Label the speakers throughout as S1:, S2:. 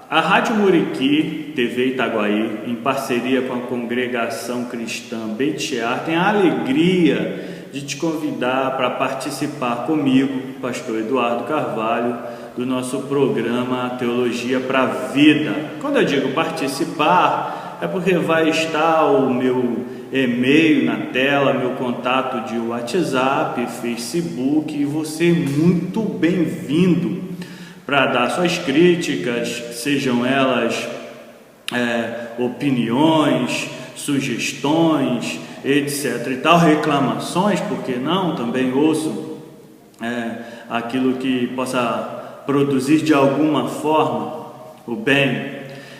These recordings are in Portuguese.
S1: A Rádio Muriqui, TV Itaguaí, em parceria com a Congregação Cristã Beit Shear, tem a alegria de te convidar para participar comigo, pastor Eduardo Carvalho, do nosso programa Teologia para a Vida. Quando eu digo participar, é porque vai estar o meu e-mail na tela, meu contato de WhatsApp, Facebook, e você é muito bem-vindo para dar suas críticas, sejam elas opiniões, sugestões, etc. e tal, reclamações, porque não, também ouço aquilo que possa produzir de alguma forma o bem.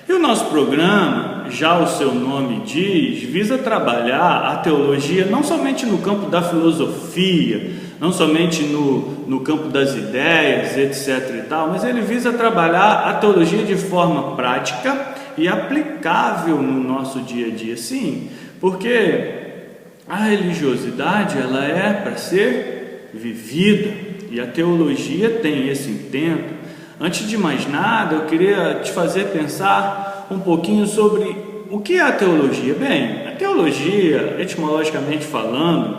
S1: E o nosso programa, já o seu nome diz, visa trabalhar a teologia não somente no campo da filosofia, não somente no campo das ideias, etc. e tal, mas ele visa trabalhar a teologia de forma prática e aplicável no nosso dia a dia, sim, porque a religiosidade ela é para ser vivida e a teologia tem esse intento. Antes de mais nada, eu queria te fazer pensar um pouquinho sobre o que é a teologia. Bem, a teologia, etimologicamente falando,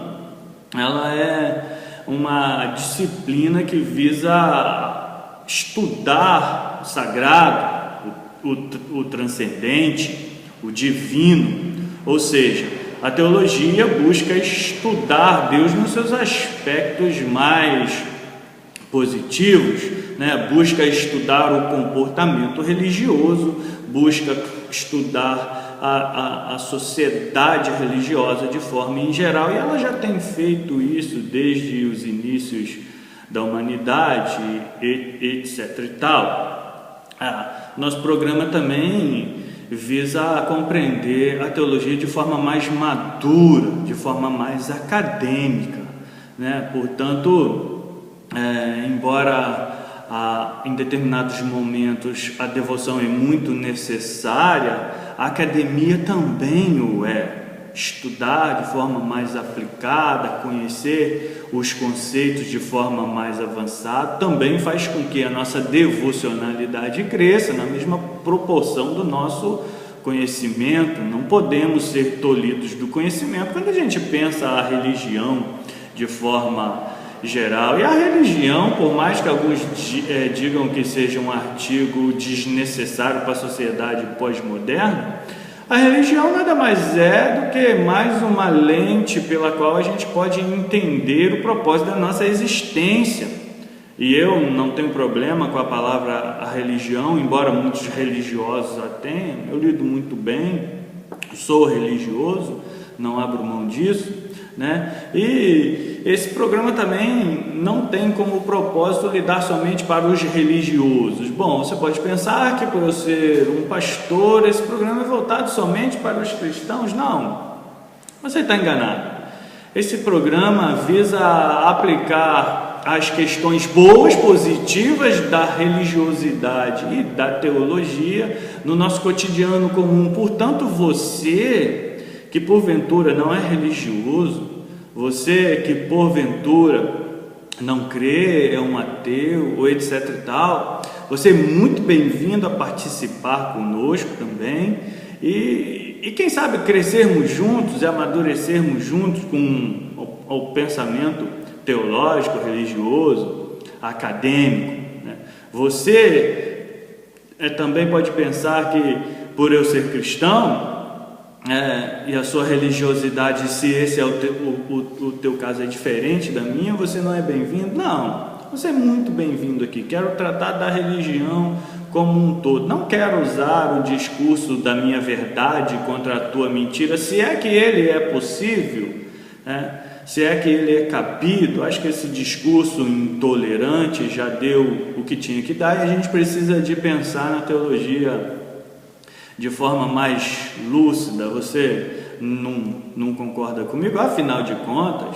S1: ela é uma disciplina que visa estudar o sagrado, o transcendente, o divino. Ou seja, a teologia busca estudar Deus nos seus aspectos mais positivos, busca estudar o comportamento religioso, busca estudar a sociedade religiosa de forma em geral, e ela já tem feito isso desde os inícios da humanidade, etc. e tal. Nosso programa também visa compreender a teologia de forma mais madura, de forma mais acadêmica, Portanto, embora em determinados momentos a devoção é muito necessária, a academia também o é. Estudar de forma mais aplicada, conhecer os conceitos de forma mais avançada, também faz com que a nossa devocionalidade cresça na mesma proporção do nosso conhecimento. Não podemos ser tolhidos do conhecimento quando a gente pensa a religião de forma geral. E a religião, por mais que alguns digam que seja um artigo desnecessário para a sociedade pós-moderna, a religião nada mais é do que mais uma lente pela qual a gente pode entender o propósito da nossa existência. E eu não tenho problema com a palavra a religião, embora muitos religiosos a tenham. Eu lido muito bem, sou religioso, não abro mão disso, E esse programa também não tem como propósito lidar somente para os religiosos. Bom, você pode pensar que por eu ser um pastor, esse programa é voltado somente para os cristãos. Não, você está enganado. Esse programa visa aplicar as questões boas, positivas da religiosidade e da teologia no nosso cotidiano comum. Portanto, você que porventura não é religioso, você que porventura não crê, é um ateu, ou etc e tal, você é muito bem-vindo a participar conosco também, e quem sabe crescermos juntos e amadurecermos juntos com o pensamento teológico, religioso, acadêmico, Você também pode pensar que por eu ser cristão, e a sua religiosidade, se esse é o teu caso é diferente da minha, você não é bem-vindo? Não, você é muito bem-vindo aqui. Quero tratar da religião como um todo. Não quero usar o discurso da minha verdade contra a tua mentira, se é que ele é possível, se é que ele é cabido. Acho que esse discurso intolerante já deu o que tinha que dar, e a gente precisa de pensar na teologia de forma mais lúcida. Você não concorda comigo? Afinal de contas,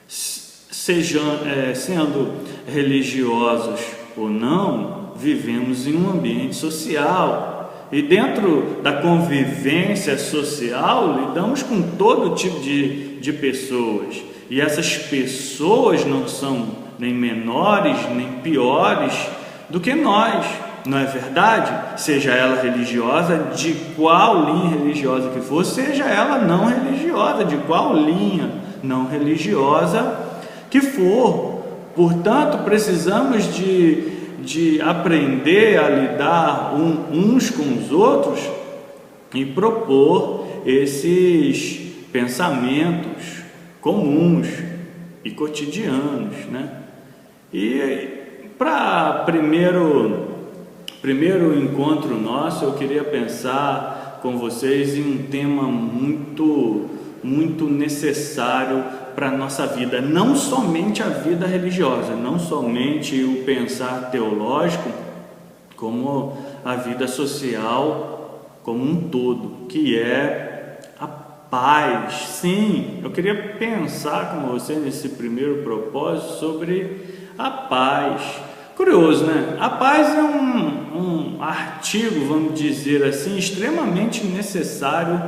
S1: sendo religiosos ou não, vivemos em um ambiente social, e dentro da convivência social lidamos com todo tipo de pessoas, e essas pessoas não são nem menores nem piores do que nós. não é verdade? Seja ela religiosa, de qual linha religiosa que for, seja ela não religiosa, de qual linha não religiosa que for. Portanto, precisamos de aprender a lidar uns com os outros e propor esses pensamentos comuns e cotidianos, né? E para primeiro encontro nosso, eu queria pensar com vocês em um tema muito necessário para a nossa vida, não somente a vida religiosa, não somente o pensar teológico, como a vida social como um todo, que é a paz. Sim, eu queria pensar com você nesse primeiro propósito sobre a paz. Curioso, né? A paz é um artigo, vamos dizer assim, extremamente necessário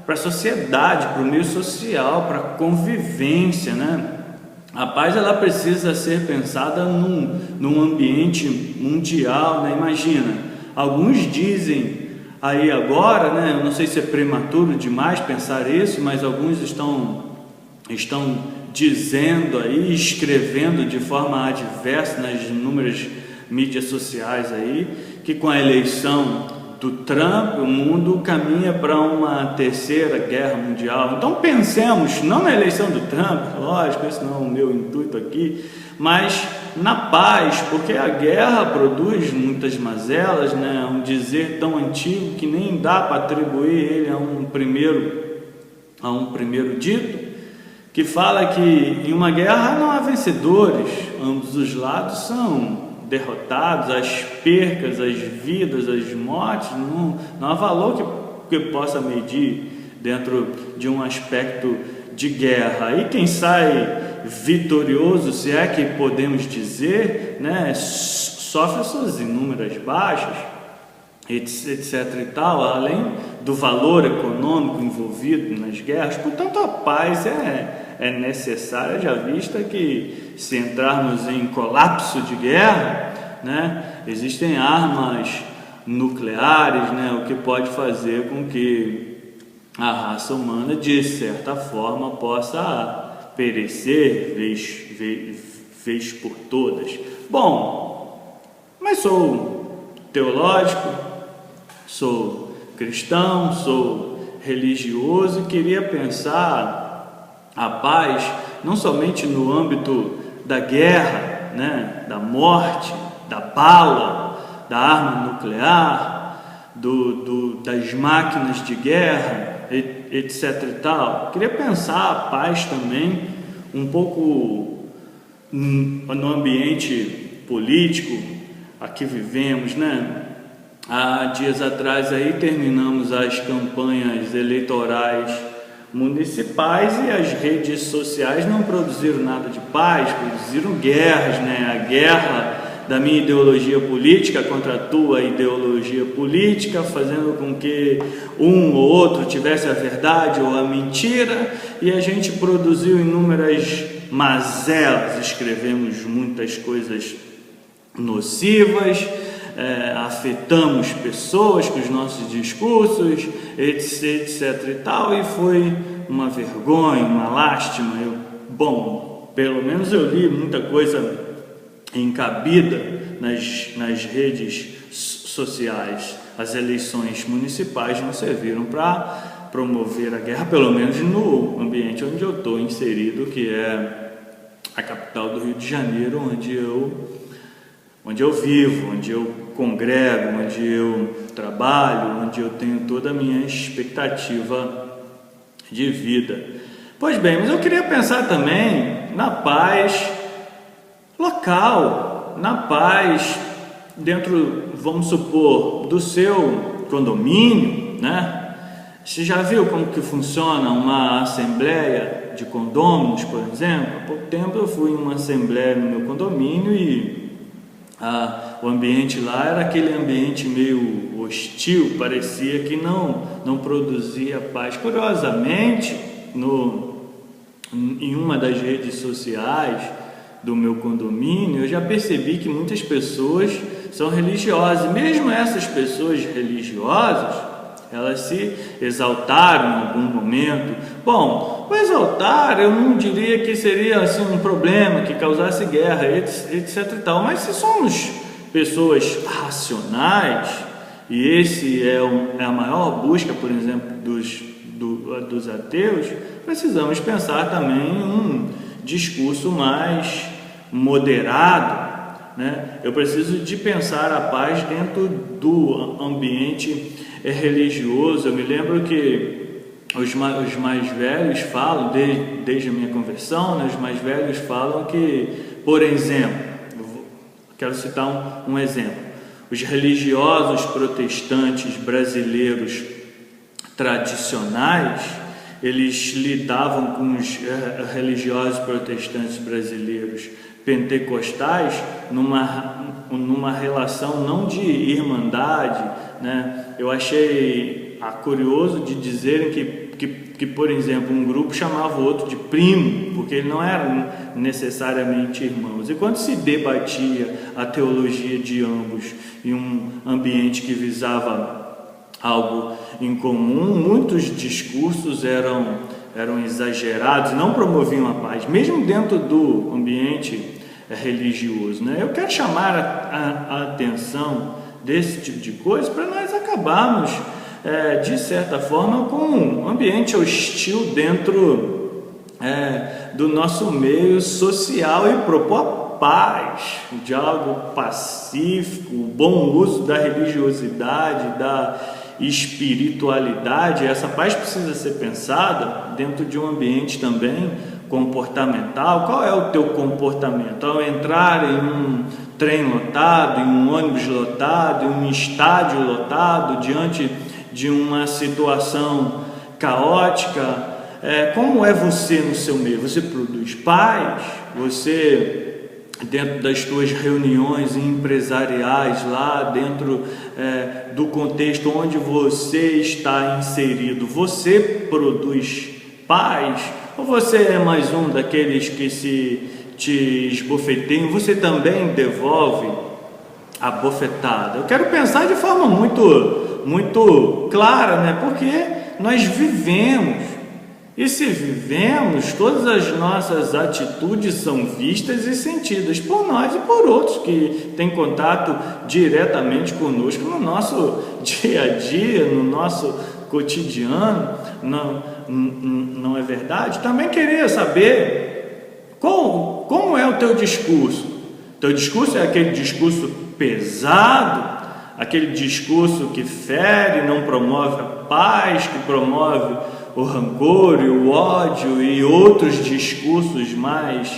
S1: para a sociedade, para o meio social, para a convivência, né? A paz, ela precisa ser pensada num ambiente mundial, né? Imagina, alguns dizem aí agora, né? Eu não sei se é prematuro demais pensar isso, mas alguns estão dizendo aí, escrevendo de forma adversa nas inúmeras mídias sociais aí, que com a eleição do Trump, o mundo caminha para uma terceira guerra mundial. Então pensemos, não na eleição do Trump, lógico, esse não é o meu intuito aqui, mas na paz, porque a guerra produz muitas mazelas, né? Um dizer tão antigo que nem dá para atribuir ele a um primeiro dito, que fala que em uma guerra não há vencedores, ambos os lados são derrotados, as percas, as vidas, as mortes, não há valor que possa medir dentro de um aspecto de guerra. E quem sai vitorioso, se é que podemos dizer, né, sofre suas inúmeras baixas, etc e tal, além do valor econômico envolvido nas guerras. Portanto, a paz é necessária, já vista que se entrarmos em colapso de guerra, né, existem armas nucleares, né, o que pode fazer com que a raça humana, de certa forma, possa perecer vez por todas. Bom, mas sou teológico, sou cristão, sou religioso e queria pensar a paz não somente no âmbito da guerra, né, da morte, da bala, da arma nuclear, das máquinas de guerra, etc e tal. Queria pensar a paz também um pouco no ambiente político a que vivemos, né? Há dias atrás aí terminamos as campanhas eleitorais municipais e as redes sociais não produziram nada de paz, produziram guerras, né? A guerra da minha ideologia política contra a tua ideologia política, fazendo com que um ou outro tivesse a verdade ou a mentira, e a gente produziu inúmeras mazelas, escrevemos muitas coisas nocivas, afetamos pessoas com os nossos discursos, etc e tal, e foi uma vergonha, uma lástima. Pelo menos eu li muita coisa encabida nas redes sociais. As eleições municipais não serviram para promover a guerra, pelo menos no ambiente onde eu estou inserido, que é a capital do Rio de Janeiro, onde eu vivo, onde eu congrego, onde eu trabalho, onde eu tenho toda a minha expectativa de vida. Pois bem, mas eu queria pensar também na paz local, na paz dentro, vamos supor, do seu condomínio, né? Você já viu como que funciona uma assembleia de condôminos, por exemplo? Há pouco tempo eu fui em uma assembleia no meu condomínio e o ambiente lá era aquele ambiente meio hostil, parecia que não produzia paz. Curiosamente, em uma das redes sociais do meu condomínio, eu já percebi que muitas pessoas são religiosas. E mesmo essas pessoas religiosas, elas se exaltaram em algum momento. Bom, o exaltar eu não diria que seria assim um problema, que causasse guerra, etc e tal. Mas se somos pessoas racionais, e esse é a maior busca, por exemplo, dos ateus, precisamos pensar também em um discurso mais moderado, né? Eu preciso de pensar a paz dentro do ambiente religioso. Eu me lembro que os mais velhos falam, desde a minha conversão, né, os mais velhos falam que, por exemplo, quero citar um exemplo, os religiosos protestantes brasileiros tradicionais, eles lidavam com os religiosos protestantes brasileiros pentecostais numa relação não de irmandade, né? Eu achei curioso de dizerem que, por exemplo, um grupo chamava o outro de primo, porque eles não eram necessariamente irmãos. E quando se debatia a teologia de ambos em um ambiente que visava algo em comum, muitos discursos eram exagerados, não promoviam a paz, mesmo dentro do ambiente religioso, né? Eu quero chamar a atenção desse tipo de coisa para nós acabarmos, de certa forma, com um ambiente hostil dentro do nosso meio social e propor paz, o diálogo pacífico, o bom uso da religiosidade, da espiritualidade. Essa paz precisa ser pensada dentro de um ambiente também comportamental. Qual é o teu comportamento ao entrar em um trem lotado, em um ônibus lotado, em um estádio lotado, diante de uma situação caótica? Como é você no seu meio? Você produz paz? Você, dentro das tuas reuniões empresariais, lá dentro do contexto onde você está inserido, você produz paz? Ou você é mais um daqueles que te esbofeteiam? Você também devolve a bofetada? Eu quero pensar de forma muito clara, né? Porque nós vivemos. E se vivemos, todas as nossas atitudes são vistas e sentidas por nós e por outros que têm contato diretamente conosco no nosso dia a dia, no nosso cotidiano. Não é verdade? Também queria saber como é o teu discurso. Teu discurso é aquele discurso pesado, aquele discurso que fere, não promove a paz, que promove o rancor e o ódio e outros discursos mais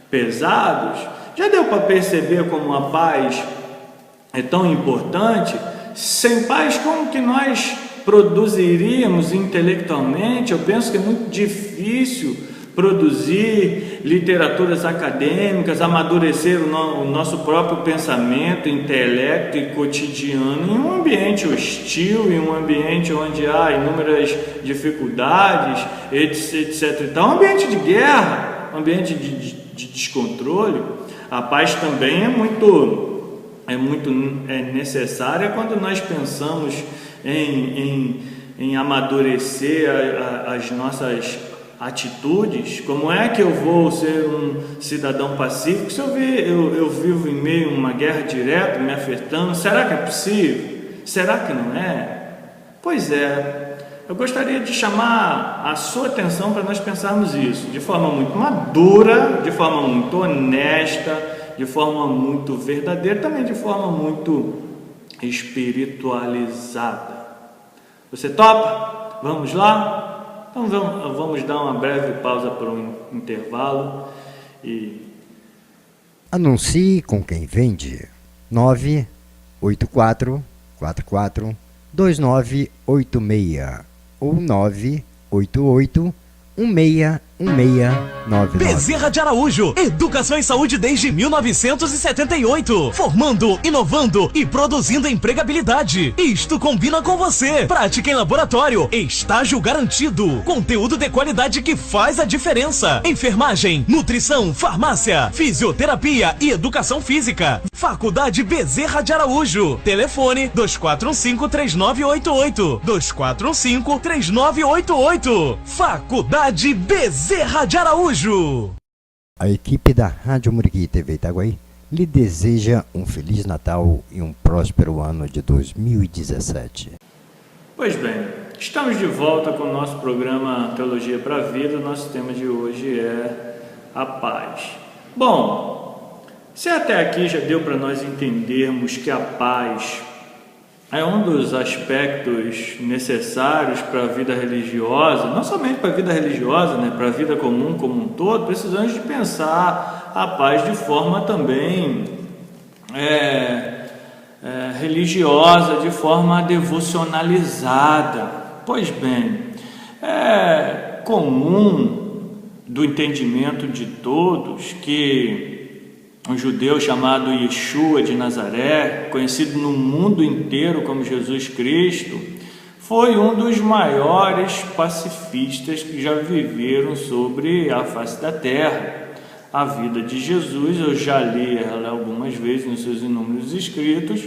S1: pesados? Já deu para perceber como a paz é tão importante? Sem paz, como que nós produziríamos intelectualmente? Eu penso que é muito difícil produzir literaturas acadêmicas, amadurecer o nosso próprio pensamento, intelecto e cotidiano em um ambiente hostil, em um ambiente onde há inúmeras dificuldades, etc. Então, um ambiente de guerra, um ambiente de descontrole. A paz também é muito necessária quando nós pensamos em amadurecer as nossas atitudes. Como é que eu vou ser um cidadão pacífico se eu vivo em meio a uma guerra direta me afetando? Será que é possível? Será que não é? Pois é, eu gostaria de chamar a sua atenção para nós pensarmos isso de forma muito madura, de forma muito honesta, de forma muito verdadeira, também de forma muito espiritualizada. Você topa? Vamos lá? Então vamos dar uma breve pausa para um intervalo e...
S2: Anuncie com quem vende. 984 44 2986 ou 988 16 1699.
S3: Bezerra de Araújo, educação em saúde desde 1978, formando, inovando e produzindo empregabilidade. Isto combina com você. Prática em laboratório, estágio garantido, conteúdo de qualidade que faz a diferença. Enfermagem, nutrição, farmácia, fisioterapia e educação física. Faculdade Bezerra de Araújo. Telefone 2415-3988. 2415-3988. Faculdade Bezerra de Araújo.
S2: A equipe da Rádio Muriqui TV Itaguaí lhe deseja um Feliz Natal e um próspero ano de 2017.
S1: Pois bem, estamos de volta com o nosso programa Teologia para a Vida. O nosso tema de hoje é a paz. Bom, se até aqui já deu para nós entendermos que a paz é um dos aspectos necessários para a vida religiosa, não somente para a vida religiosa, né, para a vida comum como um todo, precisamos de pensar a paz de forma também religiosa, de forma devocionalizada. Pois bem, é comum do entendimento de todos que um judeu chamado Yeshua de Nazaré, conhecido no mundo inteiro como Jesus Cristo, foi um dos maiores pacifistas que já viveram sobre a face da terra. A vida de Jesus, eu já li ela algumas vezes nos seus inúmeros escritos,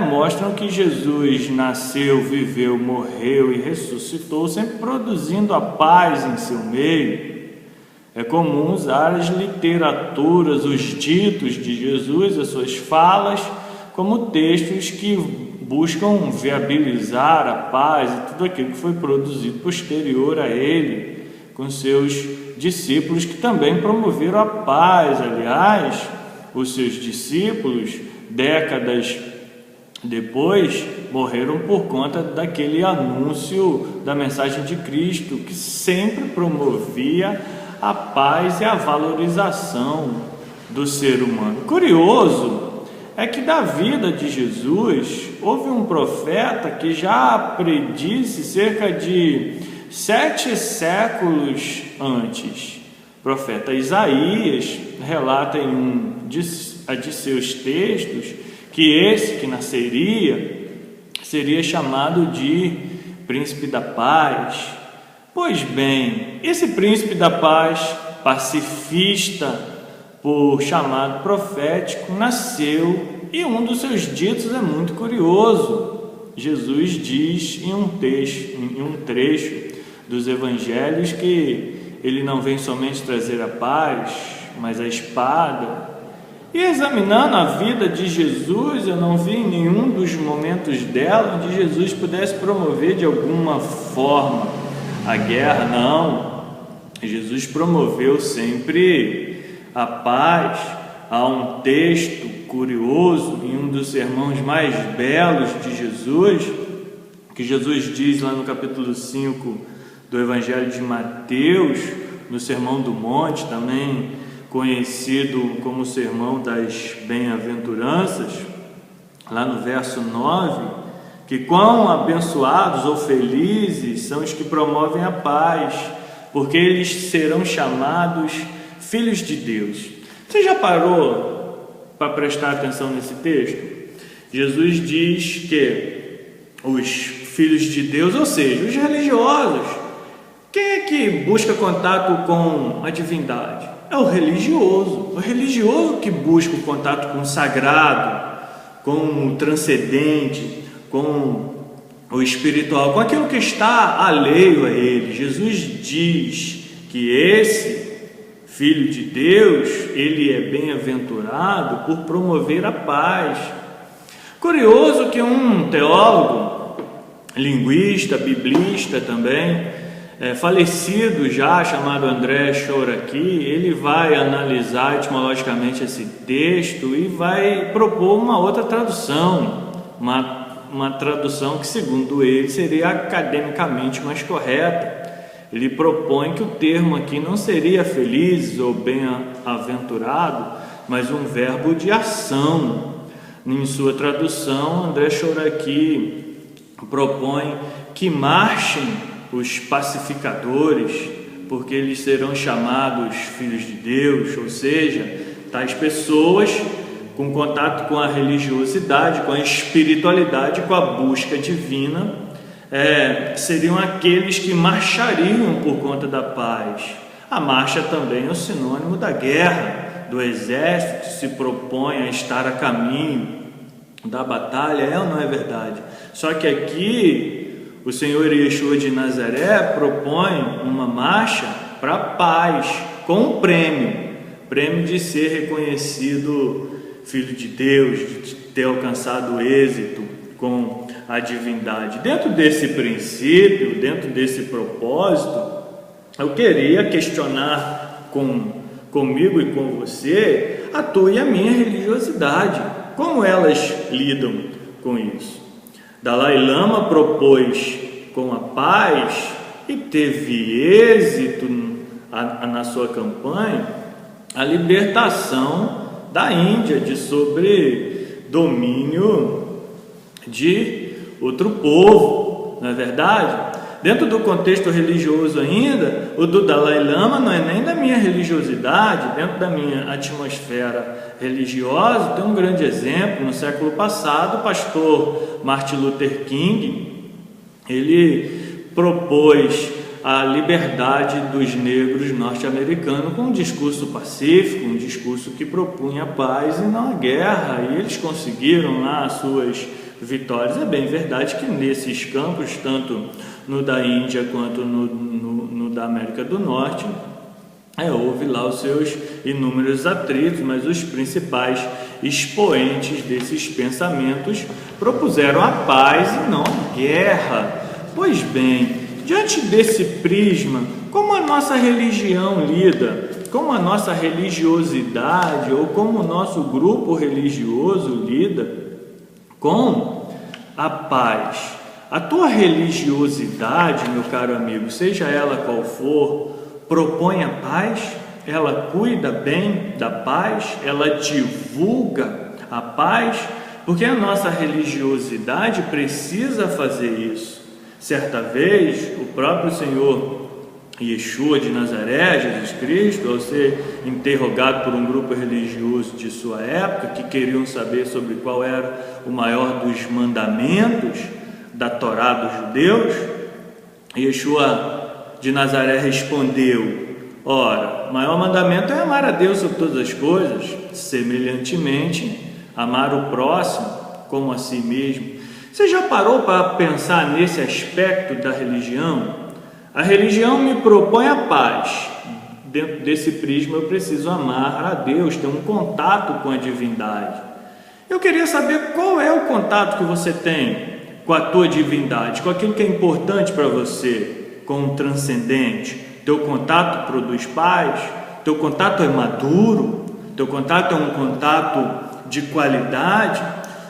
S1: mostram que Jesus nasceu, viveu, morreu e ressuscitou, sempre produzindo a paz em seu meio. É comum usar as literaturas, os ditos de Jesus, as suas falas, como textos que buscam viabilizar a paz e tudo aquilo que foi produzido posterior a ele, com seus discípulos que também promoveram a paz. Aliás, os seus discípulos, décadas depois, morreram por conta daquele anúncio da mensagem de Cristo, que sempre promovia a paz e a valorização do ser humano. Curioso é que da vida de Jesus houve um profeta que já predisse cerca de 7 séculos antes. O profeta Isaías relata em um de seus textos que esse que nasceria seria chamado de Príncipe da Paz. Pois bem, esse príncipe da paz, pacifista por chamado profético, nasceu, e um dos seus ditos é muito curioso. Jesus diz em um trecho dos evangelhos que ele não vem somente trazer a paz, mas a espada. E examinando a vida de Jesus, eu não vi em nenhum dos momentos dela onde Jesus pudesse promover de alguma forma a guerra. Não, Jesus promoveu sempre a paz. Há um texto curioso em um dos sermões mais belos de Jesus, que Jesus diz lá no capítulo 5 do Evangelho de Mateus, no Sermão do Monte, também conhecido como o Sermão das Bem-aventuranças, lá no verso 9, que quão abençoados ou felizes são os que promovem a paz, porque eles serão chamados filhos de Deus. Você já parou para prestar atenção nesse texto? Jesus diz que os filhos de Deus, ou seja, os religiosos, quem é que busca contato com a divindade? É o religioso que busca o contato com o sagrado, com o transcendente, com o espiritual, com aquilo que está alheio a ele. Jesus diz que esse Filho de Deus, ele é bem-aventurado por promover a paz. Curioso que um teólogo, linguista, biblista também, falecido já, chamado André Chouraqui, ele vai analisar etimologicamente esse texto e vai propor uma outra tradução, uma tradução que, segundo ele, seria academicamente mais correta. Ele propõe que o termo aqui não seria feliz ou bem-aventurado, mas um verbo de ação. Em sua tradução, André Chouraqui propõe que marchem os pacificadores porque eles serão chamados filhos de Deus, ou seja, tais pessoas com contato com a religiosidade, com a espiritualidade, com a busca divina, seriam aqueles que marchariam por conta da paz. A marcha também é o sinônimo da guerra, do exército que se propõe a estar a caminho da batalha, é ou não é verdade? Só que aqui o Senhor Yeshua de Nazaré propõe uma marcha para a paz, com um prêmio de ser reconhecido filho de Deus, de ter alcançado êxito com a divindade. Dentro desse princípio, dentro desse propósito, eu queria questionar comigo e com você a tua e a minha religiosidade. Como elas lidam com isso? Dalai Lama propôs com a paz e teve êxito na sua campanha a libertação da Índia de sobre domínio de outro povo, não é verdade? Dentro do contexto religioso ainda, o do Dalai Lama não é nem da minha religiosidade. Dentro da minha atmosfera religiosa, tem um grande exemplo. No século passado, o pastor Martin Luther King, ele propôs a liberdade dos negros norte-americanos com um discurso pacífico, um discurso que propunha a paz e não a guerra, e eles conseguiram lá as suas vitórias. É bem verdade que nesses campos, tanto no da Índia quanto no da América do Norte, houve lá os seus inúmeros atritos, mas os principais expoentes desses pensamentos propuseram a paz e não a guerra. Pois bem, diante desse prisma, como a nossa religião lida, como a nossa religiosidade ou como o nosso grupo religioso lida com a paz? A tua religiosidade, meu caro amigo, seja ela qual for, propõe a paz? Ela cuida bem da paz? Ela divulga a paz? Porque a nossa religiosidade precisa fazer isso. Certa vez, o próprio Senhor Yeshua de Nazaré, Jesus Cristo, ao ser interrogado por um grupo religioso de sua época, que queriam saber sobre qual era o maior dos mandamentos da Torá dos judeus, Yeshua de Nazaré respondeu: ora, o maior mandamento é amar a Deus sobre todas as coisas, semelhantemente, amar o próximo como a si mesmo. Você já parou para pensar nesse aspecto da religião? A religião me propõe a paz. Dentro desse prisma eu preciso amar a Deus, ter um contato com a divindade. Eu queria saber qual é o contato que você tem com a tua divindade, com aquilo que é importante para você, com o transcendente. Teu contato produz paz? Teu contato é maduro? Teu contato é um contato de qualidade?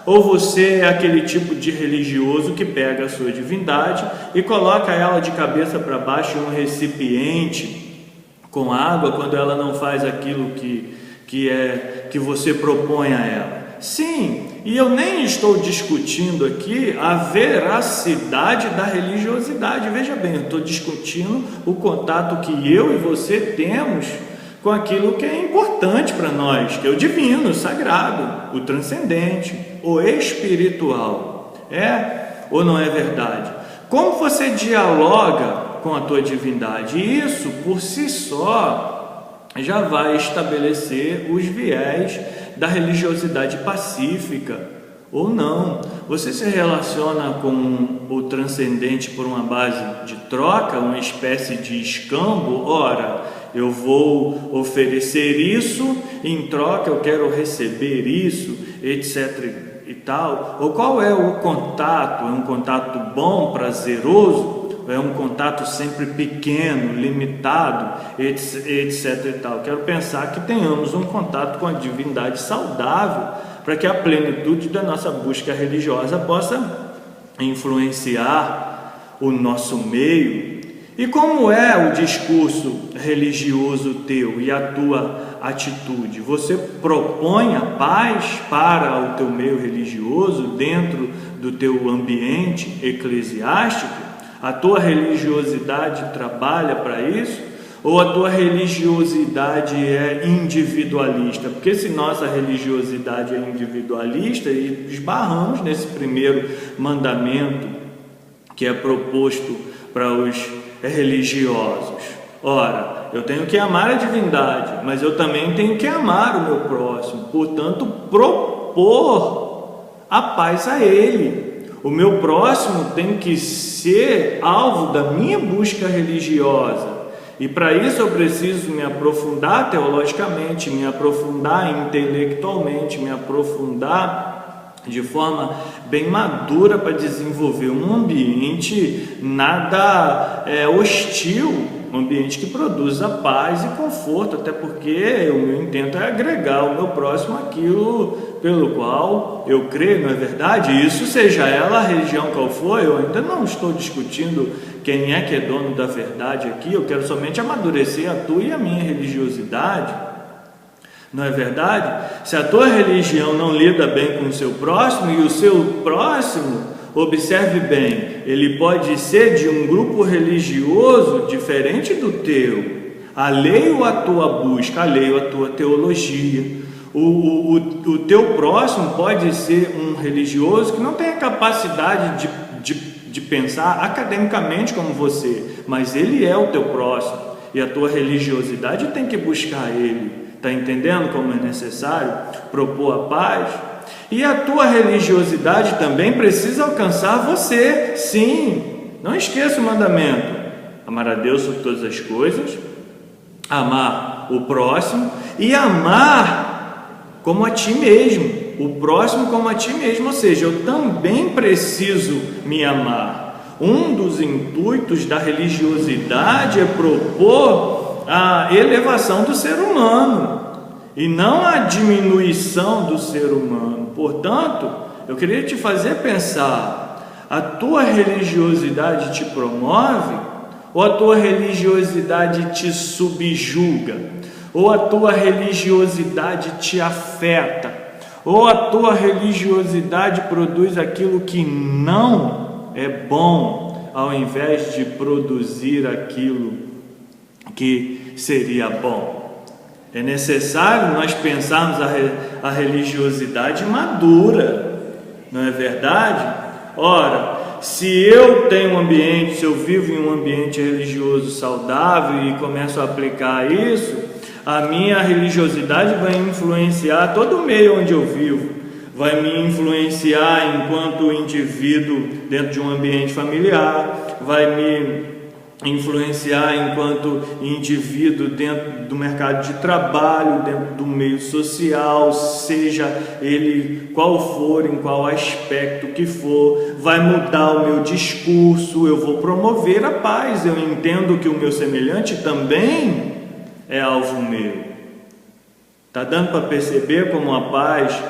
S1: Ou você é aquele tipo de religioso que pega a sua divindade e coloca ela de cabeça para baixo em um recipiente com água quando ela não faz aquilo que você propõe a ela? Sim, e eu nem estou discutindo aqui a veracidade da religiosidade. Veja bem, eu estou discutindo o contato que eu e você temos com aquilo que é importante para nós, que é o divino, o sagrado, o transcendente, o espiritual. É ou não é verdade? Como você dialoga com a tua divindade? Isso, por si só, já vai estabelecer os viés da religiosidade pacífica ou não. Você se relaciona com o transcendente por uma base de troca, uma espécie de escambo? Ora, eu vou oferecer isso, em troca eu quero receber isso, etc. e tal. Ou qual é o contato? É um contato bom, prazeroso? É um contato sempre pequeno, limitado, etc. e tal. Quero pensar que tenhamos um contato com a divindade saudável, para que a plenitude da nossa busca religiosa possa influenciar o nosso meio. E como é o discurso religioso teu e a tua atitude? Você propõe a paz para o teu meio religioso dentro do teu ambiente eclesiástico? A tua religiosidade trabalha para isso? Ou a tua religiosidade é individualista? Porque se nossa religiosidade é individualista, esbarramos nesse primeiro mandamento que é proposto para os religiosos. Ora, eu tenho que amar a divindade, mas eu também tenho que amar o meu próximo, portanto, propor a paz a ele. O meu próximo tem que ser alvo da minha busca religiosa. E para isso eu preciso me aprofundar teologicamente, me aprofundar intelectualmente, me aprofundar de forma bem madura para desenvolver um ambiente nada hostil, um ambiente que produza paz e conforto, até porque o meu intento é agregar ao meu próximo aquilo pelo qual eu creio, não é verdade? Isso seja ela a religião qual for, eu ainda não estou discutindo quem é que é dono da verdade aqui, eu quero somente amadurecer a tua e a minha religiosidade, não é verdade? Se a tua religião não lida bem com o seu próximo, e o seu próximo, observe bem, ele pode ser de um grupo religioso diferente do teu, alheio à tua busca, alheio à tua teologia. O teu próximo pode ser um religioso que não tem a capacidade de pensar academicamente como você, mas ele é o teu próximo, e a tua religiosidade tem que buscar ele. Está entendendo como é necessário propor a paz? E a tua religiosidade também precisa alcançar você, sim. Não esqueça o mandamento: amar a Deus sobre todas as coisas, amar o próximo e amar como a ti mesmo, o próximo como a ti mesmo. Ou seja, eu também preciso me amar. Um dos intuitos da religiosidade é propor a elevação do ser humano e não a diminuição do ser humano. Portanto, eu queria te fazer pensar: a tua religiosidade te promove ou a tua religiosidade te subjuga? Ou a tua religiosidade te afeta? Ou a tua religiosidade produz aquilo que não é bom, ao invés de produzir aquilo que seria bom? É necessário nós pensarmos a religiosidade madura, não é verdade? Ora, se eu tenho um ambiente, se eu vivo em um ambiente religioso saudável e começo a aplicar isso, a minha religiosidade vai influenciar todo o meio onde eu vivo, vai me influenciar enquanto indivíduo dentro de um ambiente familiar, vai me influenciar enquanto indivíduo dentro do mercado de trabalho, dentro do meio social, seja ele qual for, em qual aspecto que for, vai mudar o meu discurso, eu vou promover a paz, eu entendo que o meu semelhante também é alvo meu. Está dando para perceber como a paz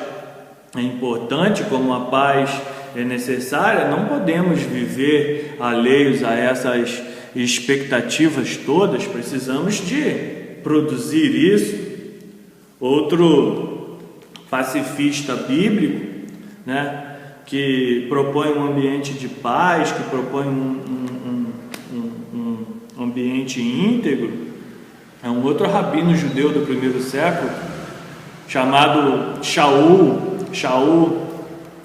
S1: é importante, como a paz é necessária? Não podemos viver alheios a essas expectativas todas, precisamos de produzir isso. Outro pacifista bíblico, né, que propõe um ambiente de paz, que propõe um ambiente íntegro, é um outro rabino judeu do primeiro século, chamado Shaul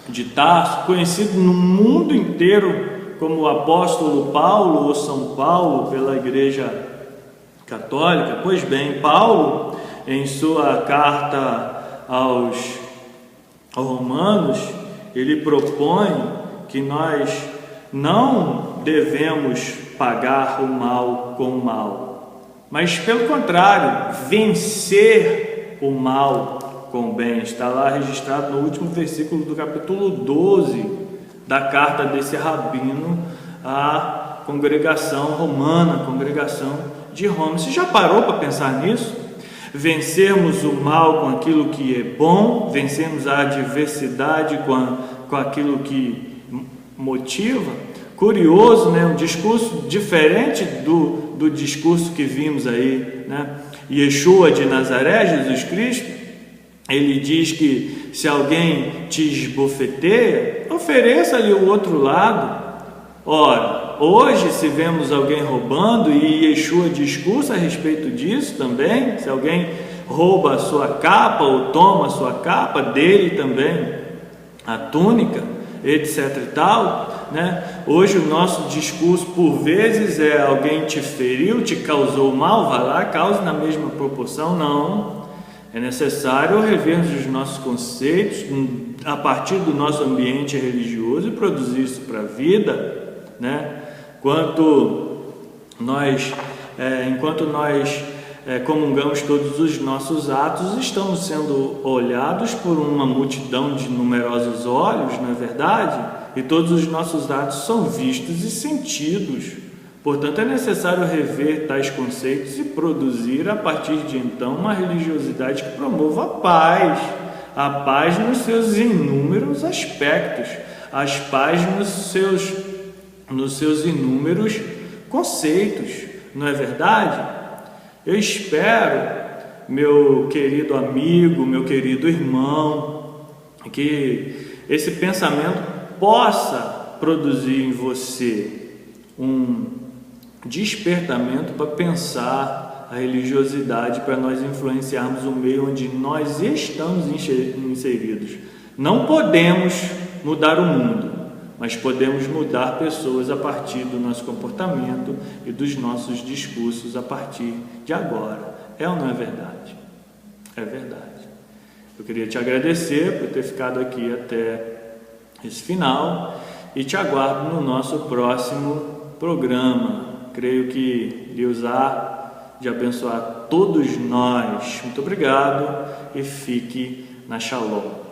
S1: de Tarso, conhecido no mundo inteiro como o apóstolo Paulo ou São Paulo pela Igreja Católica. Pois bem, Paulo, em sua carta aos Romanos, ele propõe que nós não devemos pagar o mal com o mal, mas pelo contrário, vencer o mal com o bem. Está lá registrado no último versículo do capítulo 12 da carta desse rabino à congregação romana, congregação de Roma. Você já parou para pensar nisso? Vencermos o mal com aquilo que é bom, vencermos a adversidade com aquilo que motiva. Curioso, né? Um discurso diferente do discurso que vimos aí, né? Yeshua de Nazaré, Jesus Cristo, ele diz que se alguém te esbofeteia, ofereça-lhe o outro lado. Ora, hoje se vemos alguém roubando, e Yeshua discursa a respeito disso também, se alguém rouba a sua capa ou toma a sua capa, dele também a túnica, etc e tal, né? Hoje o nosso discurso por vezes é: alguém te feriu, te causou mal, vai lá, cause na mesma proporção. Não, é necessário revermos os nossos conceitos a partir do nosso ambiente religioso e produzir isso para a vida, né? Enquanto nós comungamos todos os nossos atos, estamos sendo olhados por uma multidão de numerosos olhos, não é verdade? E todos os nossos atos são vistos e sentidos. Portanto, é necessário rever tais conceitos e produzir, a partir de então, uma religiosidade que promova a paz nos seus inúmeros aspectos, a paz nos seus inúmeros conceitos, não é verdade? Eu espero, meu querido amigo, meu querido irmão, que esse pensamento possa produzir em você um despertamento para pensar a religiosidade, para nós influenciarmos o meio onde nós estamos inseridos. Não podemos mudar o mundo, mas podemos mudar pessoas a partir do nosso comportamento e dos nossos discursos a partir de agora. É ou não é verdade? É verdade. Eu queria te agradecer por ter ficado aqui até esse final e te aguardo no nosso próximo programa. Creio que Deus há de abençoar todos nós. Muito obrigado e fique na Shalom.